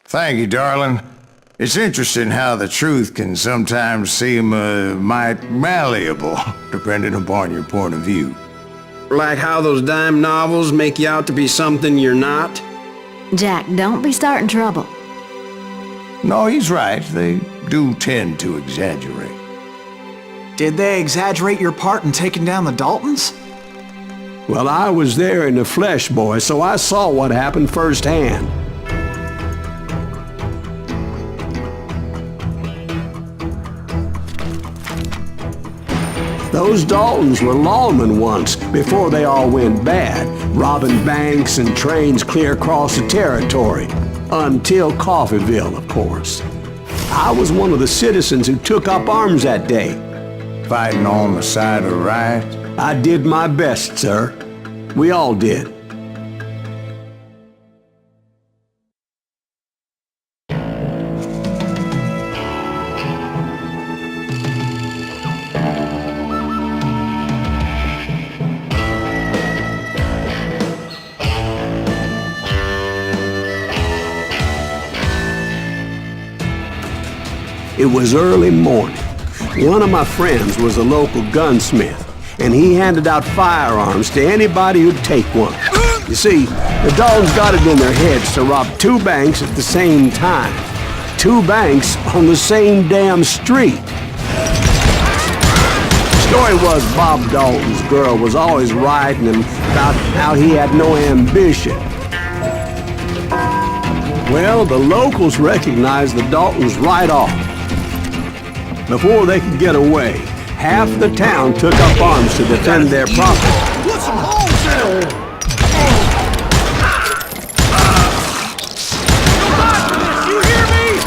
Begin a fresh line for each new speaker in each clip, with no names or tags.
Thank you, darling. It's interesting how the truth can sometimes seem might malleable, depending upon your point of view.
Like how those dime novels make you out to be something you're not?
Jack, don't be starting trouble.
No, he's right. They do tend to exaggerate.
Did they exaggerate your part in taking down the Daltons?
Well, I was there in the flesh, boy, so I saw what happened firsthand. Those Daltons were lawmen once, before they all went bad, robbing banks and trains clear across the territory. Until Coffeeville, of course. I was one of the citizens who took up arms that day.
Fighting on the side of the right?
I did my best, sir. We all did. It was early morning. One of my friends was a local gunsmith, and he handed out firearms to anybody who'd take one. You see, the Daltons got it in their heads to rob 2 banks at the same time. 2 banks on the same damn street. The story was Bob Dalton's girl was always writing him about how he had no ambition. Well, the locals recognized the Daltons right off. Before they could get away, half the town took up arms to defend their property.
Put some holes in! You hear me?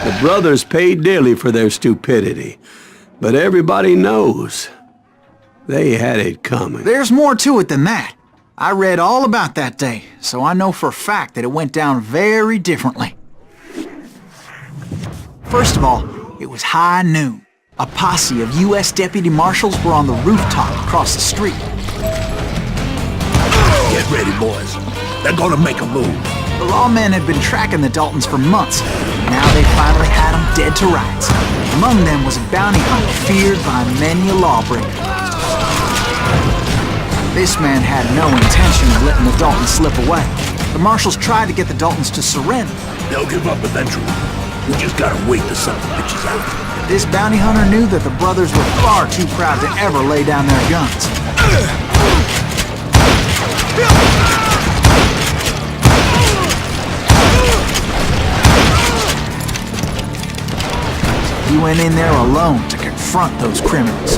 The brothers paid dearly for their stupidity, but everybody knows they had it coming.
There's more to it than that. I read all about that day, so I know for a fact that it went down very differently. First of all, it was high noon. A posse of U.S. deputy marshals were on the rooftop across the street.
Get ready, boys. They're gonna make a move.
The lawmen had been tracking the Daltons for months. Now they finally had them dead to rights. Among them was a bounty hunter feared by many a lawbreaker. This man had no intention of letting the Daltons slip away. The marshals tried to get the Daltons to surrender.
They'll give up eventually. We just gotta wait the son of bitches out.
This bounty hunter knew that the brothers were far too proud to ever lay down their guns. He went in there alone to confront those criminals.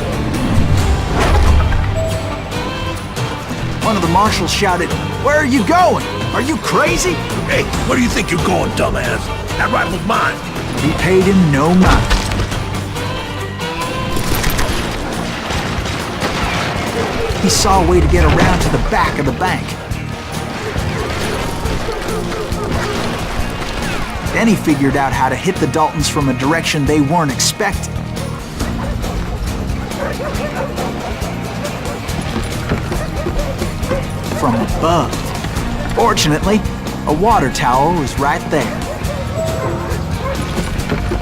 One of the marshals shouted, "Where are you going? Are you crazy?"
Hey, where do you think you're going, dumbass? That rifle's mine.
He paid him no mind. He saw a way to get around to the back of the bank. Then he figured out how to hit the Daltons from a direction they weren't expecting. From above. Fortunately, a water tower was right there.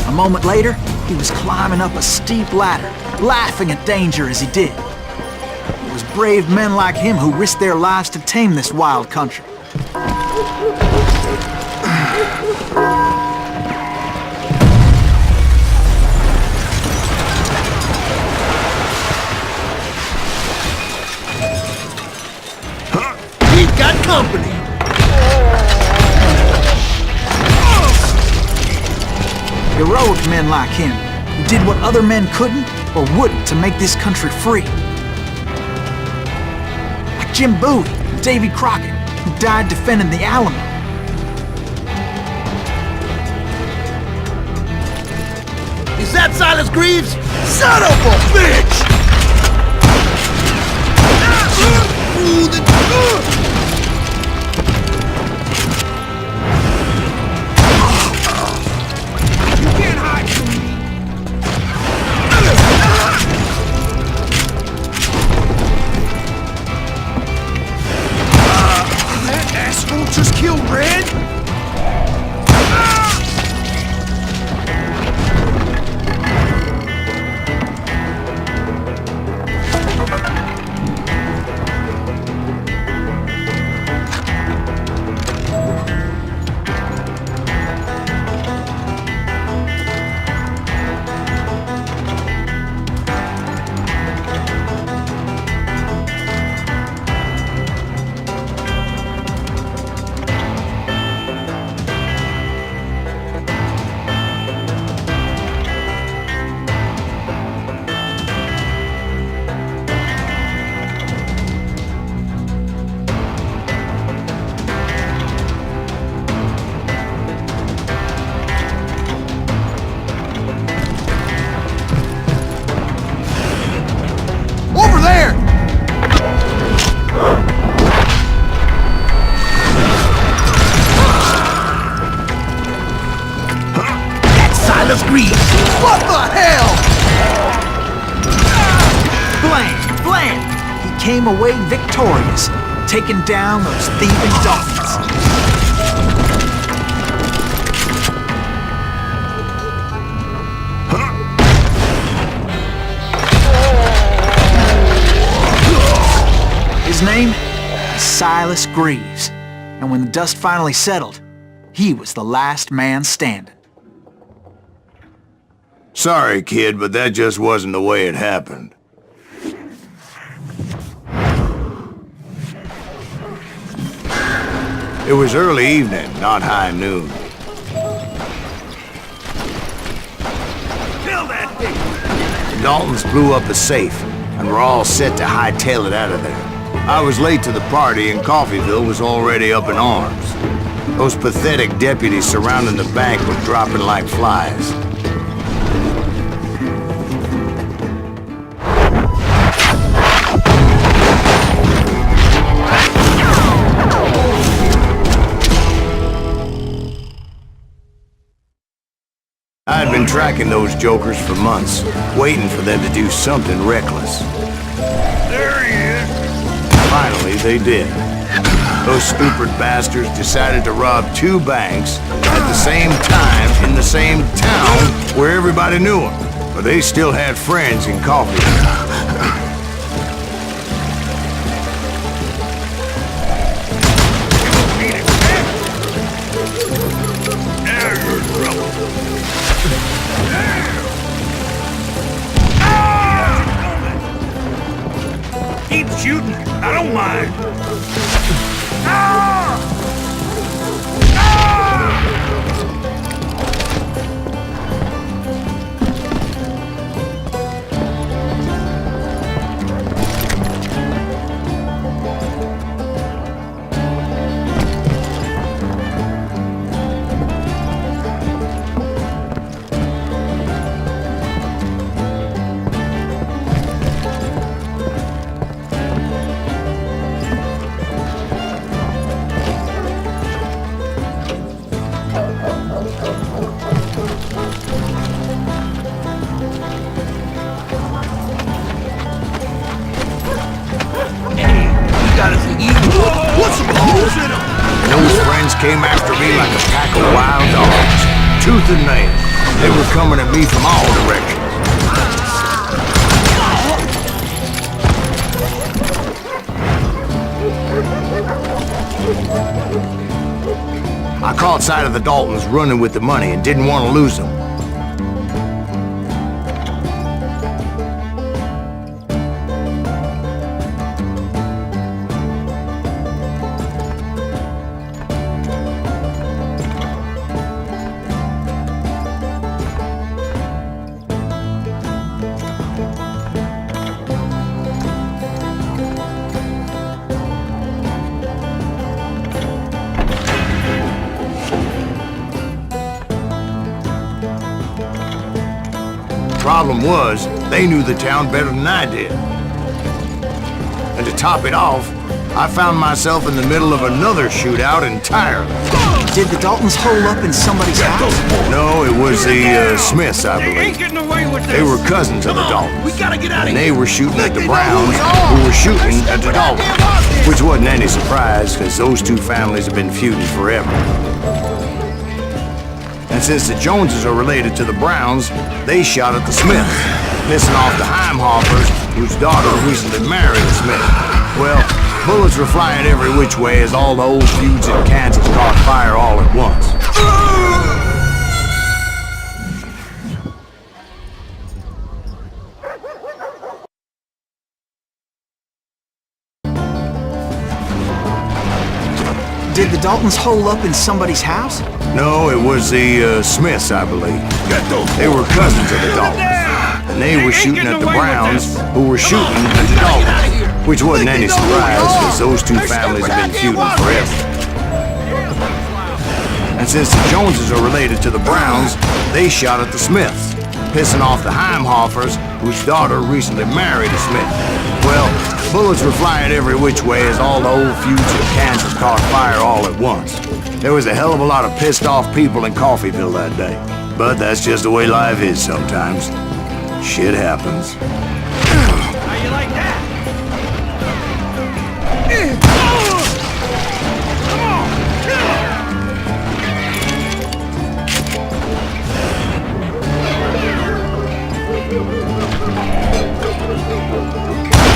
A moment later, he was climbing up a steep ladder, laughing at danger as he did. It was brave men like him who risked their lives to tame this wild country.
We've got company.
Heroic men like him, who did what other men couldn't or wouldn't to make this country free. Like Jim Bowie and Davy Crockett, who died defending the Alamo.
Is that Silas Greaves? Son of a bitch! friend! Over there! That's Silas Greaves! What the hell?
Blam! He came away victorious, taking down those thieving Daltons. His name is Silas Greaves, and when the dust finally settled, he was the last man standing.
Sorry, kid, but that just wasn't the way it happened. It was early evening, not high noon.
Kill that thing!
The Daltons blew up a safe, and were all set to hightail it out of there. I was late to the party, and Coffeeville was already up in arms. Those pathetic deputies surrounding the bank were dropping like flies. I had been tracking those jokers for months, waiting for them to do something reckless.
There he is!
Finally, they did. Those stupid bastards decided to rob two banks at the same time in the same town where everybody knew them. But they still had friends in Coffee.
Now you're in trouble. Keep shooting. I don't mind.
Those friends came after me like a pack of wild dogs, tooth and nail. They were coming at me from all directions. I caught sight of the Daltons running with the money and didn't want to lose them. Problem was, they knew the town better than I did. And to top it off, I found myself in the middle of another shootout entirely.
Did the Daltons hole up in somebody's house?
No, it was the Smiths, I believe. They were cousins of the Daltons.
We gotta get out of
And
here.
they were shooting at the
They know who
Browns,
we are.
who were shooting at the
Put our
Daltons.
damn arms in.
Which wasn't any surprise, because those two families have been feuding forever. And since the Joneses are related to the Browns, they shot at the Smiths, pissing off the Heimhoffers, whose daughter recently married a Smith. Well, bullets were flying every which way as all the old feuds in Kansas caught fire all at once.
Did the Daltons hole up in somebody's house?
No, it was the Smiths, I believe. They were cousins of the Daltons. And they were shooting at the Browns, who were shooting at the Daltons. Which wasn't any surprise, because those two families have been feuding forever. And since the Joneses are related to the Browns, they shot at the Smiths, pissing off the Heimhoffers, whose daughter recently married a Smith. Well, bullets were flying every which way as all the old feuds in Kansas caught fire all at once. There was a hell of a lot of pissed off people in Coffeyville that day. But that's just the way life is sometimes. Shit happens.
How you like that?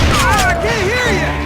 I can't hear you!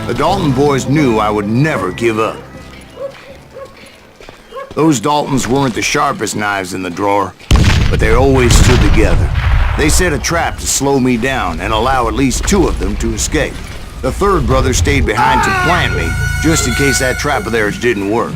The Dalton boys knew I would never give up. Those Daltons weren't the sharpest knives in the drawer, but they always stood together. They set a trap to slow me down and allow at least two of them to escape. The third brother stayed behind to plant me, just in case that trap of theirs didn't work.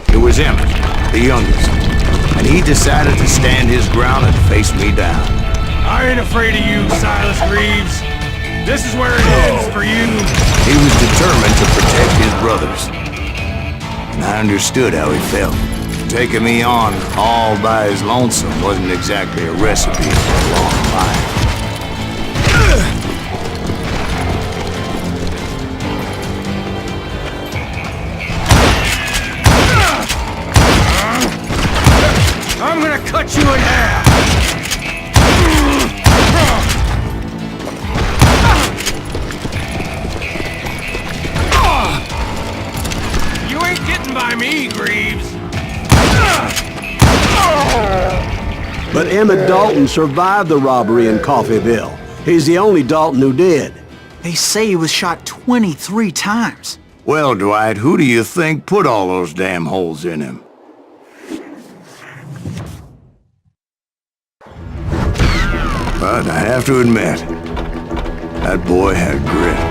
It was Emmett, the youngest, and he decided to stand his ground and face me down.
I ain't afraid of you, Silas Reeves. This is where it ends for you.
He was determined to protect his brothers, and I understood how he felt. Taking me on all by his lonesome wasn't exactly a recipe for a long life.
I'm gonna cut you in half.
But Emmett Dalton survived the robbery in Coffeyville. He's the only Dalton who did.
They say he was shot 23 times.
Well, Dwight, who do you think put all those damn holes in him? But I have to admit, that boy had grit.